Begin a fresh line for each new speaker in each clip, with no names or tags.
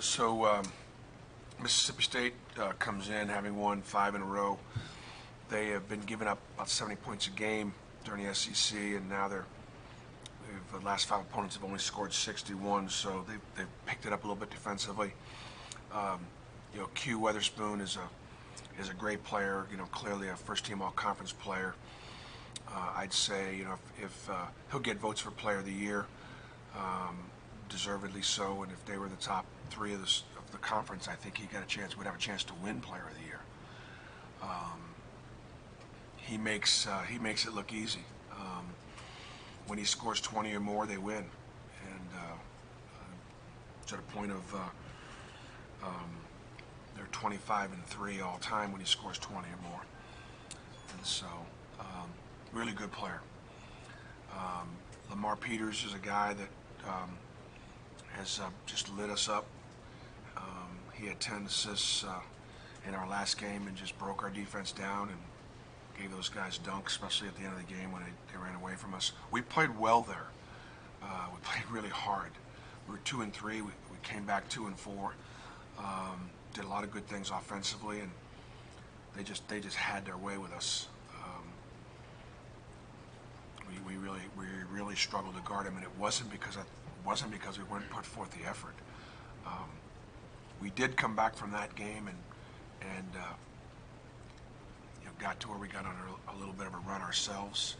So Mississippi State comes in having won 5 in a row. They have been giving up about 70 points a game during the SEC, and now the last 5 opponents have only scored 61. So they've picked it up a little bit defensively. Q Weatherspoon is a great player. Clearly a first-team All-Conference player. I'd say if he'll get votes for Player of the Year, deservedly so. And if they were the top 3 of the conference, I think would have a chance to win Player of the Year. He makes it look easy. When he scores 20 or more, they win, and to the point of they're 25-3 all time when he scores 20 or more. And so, really good player. Lamar Peters is a guy that has just lit us up. He had 10 assists in our last game and just broke our defense down and gave those guys dunks, especially at the end of the game when they ran away from us. We played well there. We played really hard. We were 2-3. We came back 2-4. Did a lot of good things offensively, and they just had their way with us. We really struggled to guard them, and it wasn't because we weren't put forth the effort. We did come back from that game and got to where we got on a little bit of a run ourselves,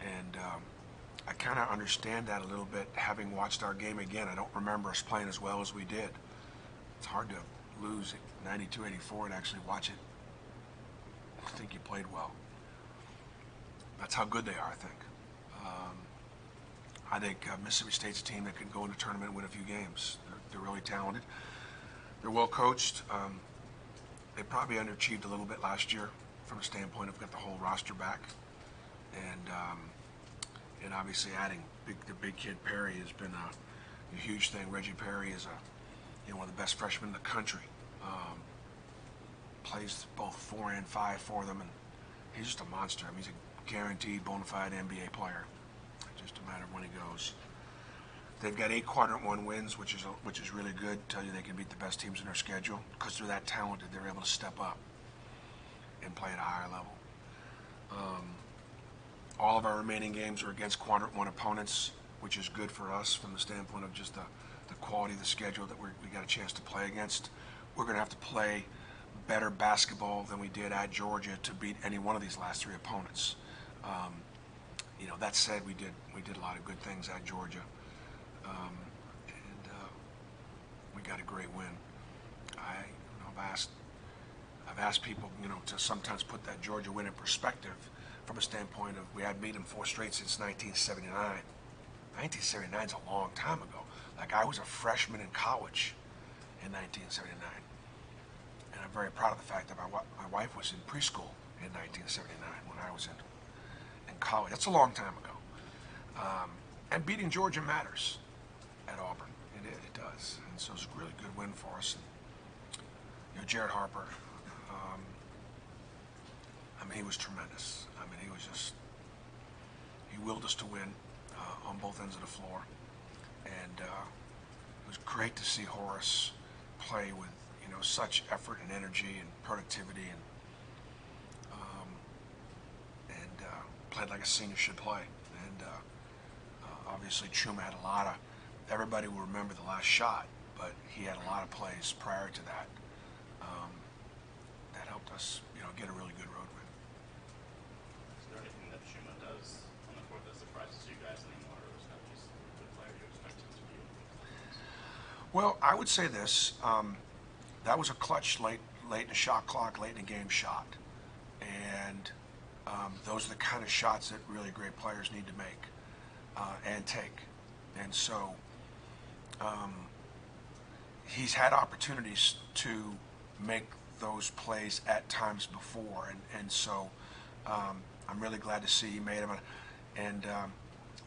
and I kind of understand that a little bit having watched our game again. I don't remember us playing as well as we did. It's hard to lose at 92-84 and actually watch it. I think you played well. That's how good they are, I think. I think Mississippi State's a team that can go in the tournament and win a few games. They're really talented. They're well coached. They probably underachieved a little bit last year from a standpoint of got the whole roster back, and obviously adding the big kid Perry has been a huge thing. Reggie Perry is one of the best freshmen in the country. Plays both 4 and 5 for them, and he's just a monster. I mean, he's a guaranteed bona fide NBA player. Just a matter of when he goes. They've got 8 quadrant 1 wins, which is really good. Tell you they can beat the best teams in their schedule because they're that talented. They're able to step up and play at a higher level. All of our remaining games are against quadrant 1 opponents, which is good for us from the standpoint of just the quality of the schedule that we got a chance to play against. We're going to have to play better basketball than we did at Georgia to beat any one of these last 3 opponents. That said, we did a lot of good things at Georgia, and we got a great win. I've asked people, to sometimes put that Georgia win in perspective from a standpoint of we had beat them 4 straight since 1979. 1979 is a long time ago. Like, I was a freshman in college in 1979, and I'm very proud of the fact that my wife was in preschool in 1979 when I was in college. That's a long time ago. And beating Georgia matters at Auburn. It does. And so it's a really good win for us. And, Jared Harper, he was tremendous. He willed us to win on both ends of the floor. And it was great to see Horace play with, such effort and energy and productivity, and played like a senior should play. And obviously Chuma had everybody will remember the last shot, but he had a lot of plays prior to that that helped us, get a really good road win.
Is there anything that Chuma does on the court that surprises you guys anymore, or is that just the player you expect him to be?
Well, I would say this. That was a clutch late in the shot clock, late in the game shot. And those are the kind of shots that really great players need to make and take. And so he's had opportunities to make those plays at times before. And so I'm really glad to see he made them. And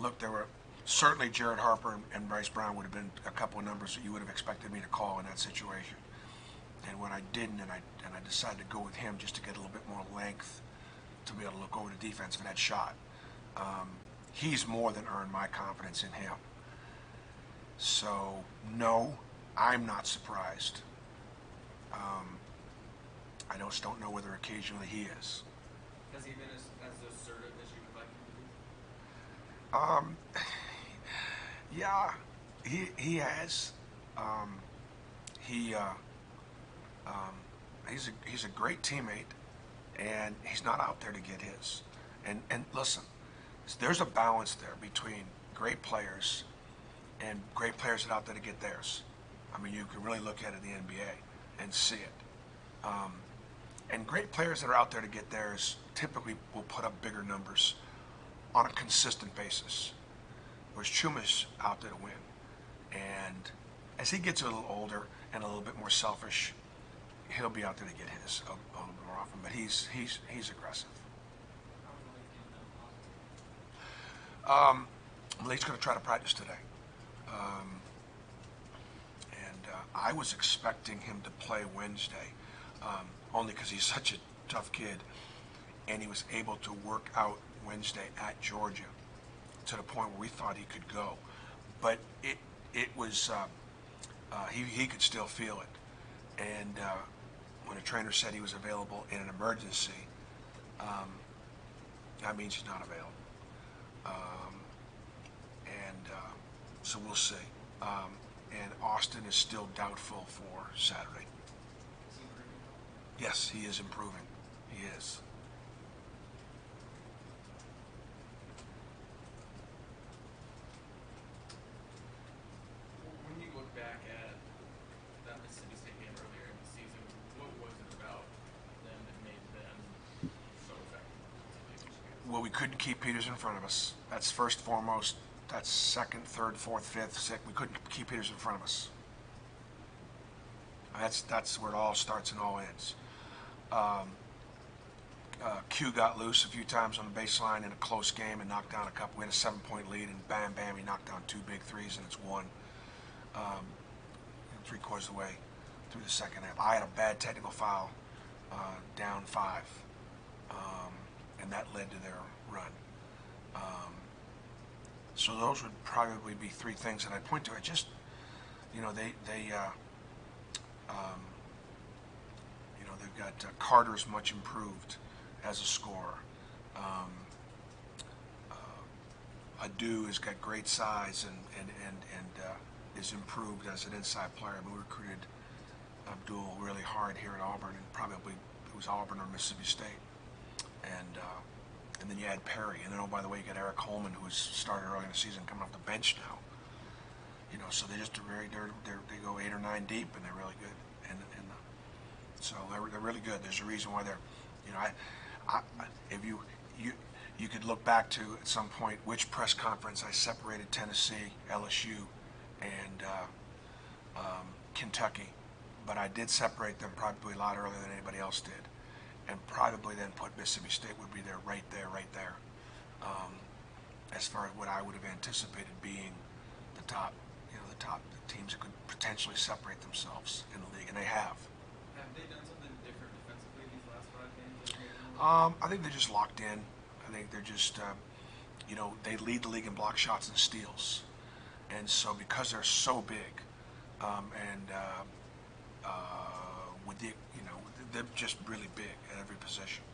look, there were certainly Jared Harper and Bryce Brown would have been a couple of numbers that you would have expected me to call in that situation. And when I didn't, and I decided to go with him just to get a little bit more length to be able to look over the defense for that shot. He's more than earned my confidence in him. So, no, I'm not surprised. I just don't know whether occasionally he is.
Has he been as assertive as you would like him
Yeah, he has. Um, he he's a great teammate, and he's not out there to get his. And listen, there's a balance there between great players and great players that are out there to get theirs. I mean, you can really look at it in the NBA and see it. And great players that are out there to get theirs typically will put up bigger numbers on a consistent basis. Whereas Chuma's out there to win. And as he gets a little older and a little bit more selfish, he'll be out there to get his a little bit more often. But he's aggressive. Malik's going to try to practice today. I was expecting him to play Wednesday, only because he's such a tough kid, and he was able to work out Wednesday at Georgia to the point where we thought he could go, but it was he could still feel it, and when a trainer said he was available in an emergency, that means he's not available, so we'll see. And Austin is still doubtful for Saturday.
Is he improving?
Yes, he is improving. He is.
When you look back at that Mississippi State game earlier in the season, what was it about them that made them so effective?
Well, we couldn't keep Peters in front of us. That's first, foremost. That's second, third, fourth, fifth, sixth. We couldn't keep Peters in front of us. That's where it all starts and all ends. Q got loose a few times on the baseline in a close game and knocked down a couple. We had a 7-point lead, and bam, bam, he knocked down 2 big threes, and it's one. 3/4 of the way through the second half. I had a bad technical foul, down 5, and that led to their run. So those would probably be 3 things that I'd point to. I just, they've got Carter's much improved as a scorer. Adu has got great size and is improved as an inside player. I mean, we recruited Abdul really hard here at Auburn, and probably it was Auburn or Mississippi State. And then you add Perry, and then, oh, by the way, you got Eric Holman, who was started early in the season, coming off the bench now. So they just they go 8 or 9 deep, and they're really good. So they're really good. There's a reason why they're, if you could look back to at some point which press conference I separated Tennessee, LSU, and Kentucky, but I did separate them probably a lot earlier than anybody else did, and probably then put Mississippi State would be there, right there, as far as what I would have anticipated being the top, the top teams that could potentially separate themselves in the league, and they have.
Have they done something different defensively these last 5 games?
I think they're just locked in. I think they're just, they lead the league in block shots and steals, and so because they're so big, with the, they're just really big at every position,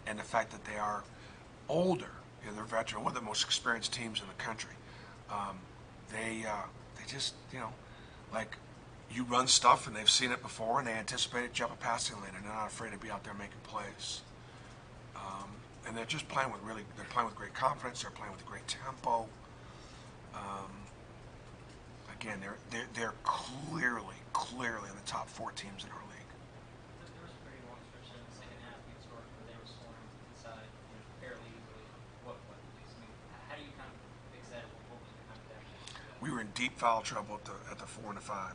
and the fact that they are older, they're veteran, one of the most experienced teams in the country. They just, like. You run stuff, and they've seen it before, and they anticipate it, jump a passing lane, and they're not afraid to be out there making plays. And they're just playing with they're playing with great confidence. They're playing with great tempo. Again, they're clearly in the top 4 teams in our league.
There was a pretty long stretch in the second half against Oregon where they were scoring inside fairly easily. How do you kind of fix that? What was behind that?
We were in deep foul trouble at the 4 and the 5.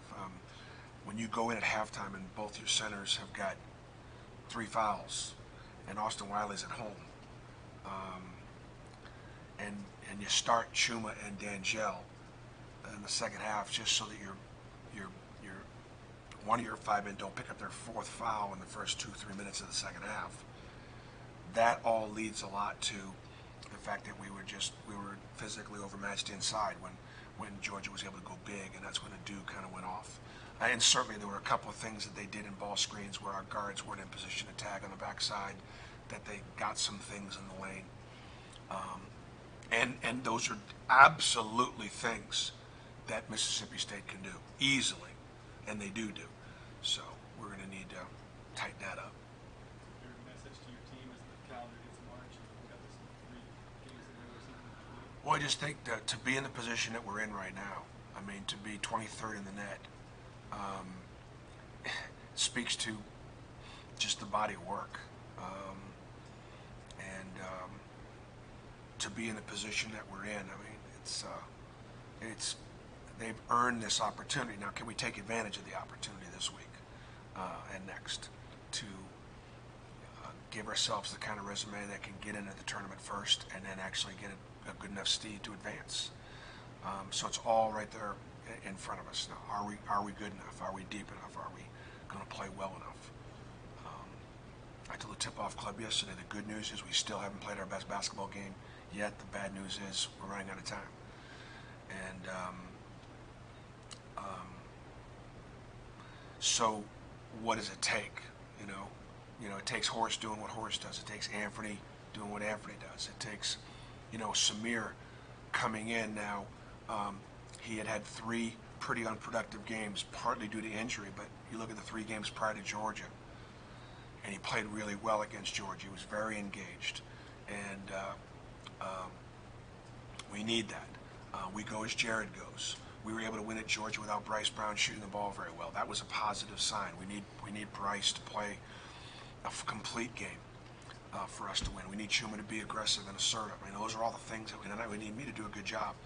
When you go in at halftime and both your centers have got 3 fouls, and Austin Wiley's at home, and you start Chuma and D'Angelo in the second half just so that your one of your 5 men don't pick up their 4th foul in the first 2-3 minutes of the second half. That all leads a lot to the fact that we were physically overmatched inside. when Georgia was able to go big, and that's when the dew kind of went off. And certainly there were a couple of things that they did in ball screens where our guards weren't in position to tag on the backside, that they got some things in the lane. And those are absolutely things that Mississippi State can do easily, and they do. So we're going to need to tighten that up.
Your message to your team as the calendar gets March and we've got this 3 games in the regular season?
Well, I just think that to be in the position that we're in right now, I mean, to be 23rd in the net, speaks to just the body of work. To be in the position that we're in, I mean, it's they've earned this opportunity. Now, can we take advantage of the opportunity this week and next to give ourselves the kind of resume that can get into the tournament first and then actually get a good enough steed to advance? So it's all right there in front of us. Now, are we good enough? Are we deep enough? Are we going to play well enough? I told the tip-off club yesterday, the good news is we still haven't played our best basketball game yet. The bad news is we're running out of time. And so what does it take? You know, it takes Horace doing what Horace does. It takes Anthony doing what Anthony does. It takes, Samir coming in now. He had 3 pretty unproductive games, partly due to injury, but you look at the 3 games prior to Georgia, and he played really well against Georgia. He was very engaged, and we need that. We go as Jared goes. We were able to win at Georgia without Bryce Brown shooting the ball very well. That was a positive sign. We need Bryce to play a complete game for us to win. We need Chuma to be aggressive and assertive. I mean, those are all the things that we need me to do a good job.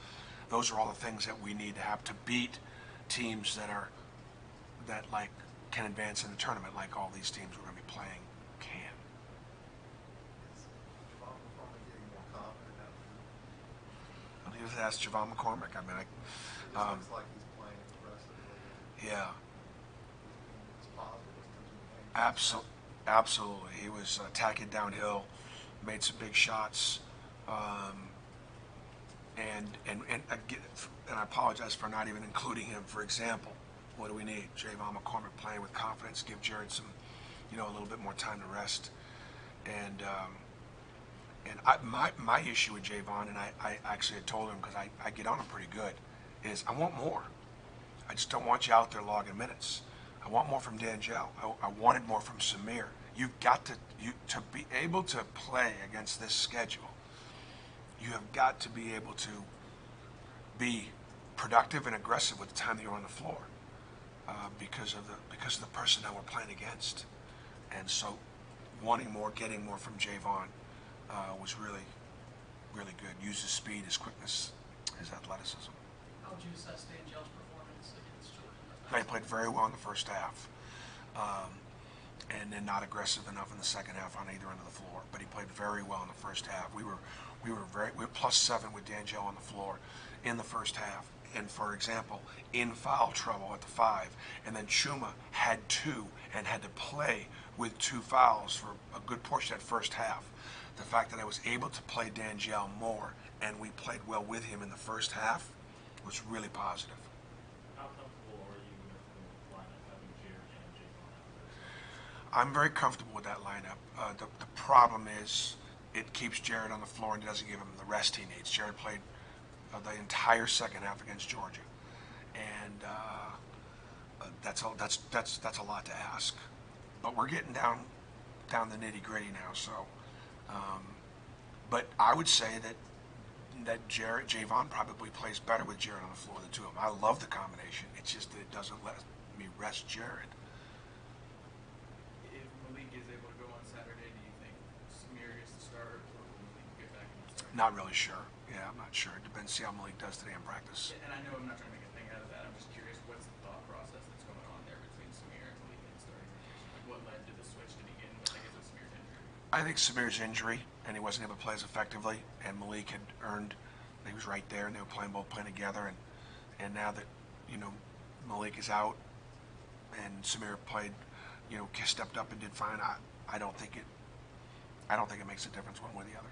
Those are all the things that we need to have to beat teams that can advance in the tournament, like all these teams we're going to be playing can. I think that's Javon McCormick. I mean,
It just looks like he's playing aggressively.
yeah,
It's positive.
absolutely. He was attacking downhill, made some big shots, and I apologize for not even including him. For example, what do we need? Javon McCormick playing with confidence. Give Jared some, a little bit more time to rest. And my issue with Javon, and I actually had told him because I get on him pretty good, is I want more. I just don't want you out there logging minutes. I want more from D'Angelo. I wanted more from Samir. You've got to be able to play against this schedule. You have got to be able to be productive and aggressive with the time that you're on the floor because of the personnel we're playing against. And so, wanting more, getting more from Javon was really, really good. Use his speed, his quickness, his athleticism.
How would you assess D'Angelo's performance against Georgia?
He played very well in the first half, and then not aggressive enough in the second half on either end of the floor. But he played very well in the first half. We were +7 with D'Angelo on the floor in the first half. And for example, in foul trouble at the 5, and then Chuma had 2 and had to play with 2 fouls for a good portion of that first half. The fact that I was able to play D'Angelo more and we played well with him in the first half was really positive.
How comfortable are you with the lineup having Jared and Javon out there?
I'm very comfortable with that lineup. The problem is it keeps Jared on the floor and doesn't give him the rest he needs. Jared played the entire second half against Georgia, and that's a lot to ask. But we're getting down the nitty gritty now. So, but I would say that Javon probably plays better with Jared on the floor than 2 of them. I love the combination. It's just that it doesn't let me rest Jared.
If Malik is able to go on Saturday, do you think Samir gets to start, or will Malik get back in the start?
Not really sure. Yeah, I'm not sure. It depends. See how Malik does today in practice.
And I know I'm not trying to make a thing out of that. I'm just curious, what's the thought process that's going on there between Samir and Malik in the starting rotation? Like, what led to the switch to begin with? I guess it was Samir's injury.
I think Samir's injury, and he wasn't able to play as effectively, and Malik had earned, he was right there, and they were both playing together, and now that, Malik is out, and Samir played, stepped up and did fine, I don't think it makes a difference one way or the other.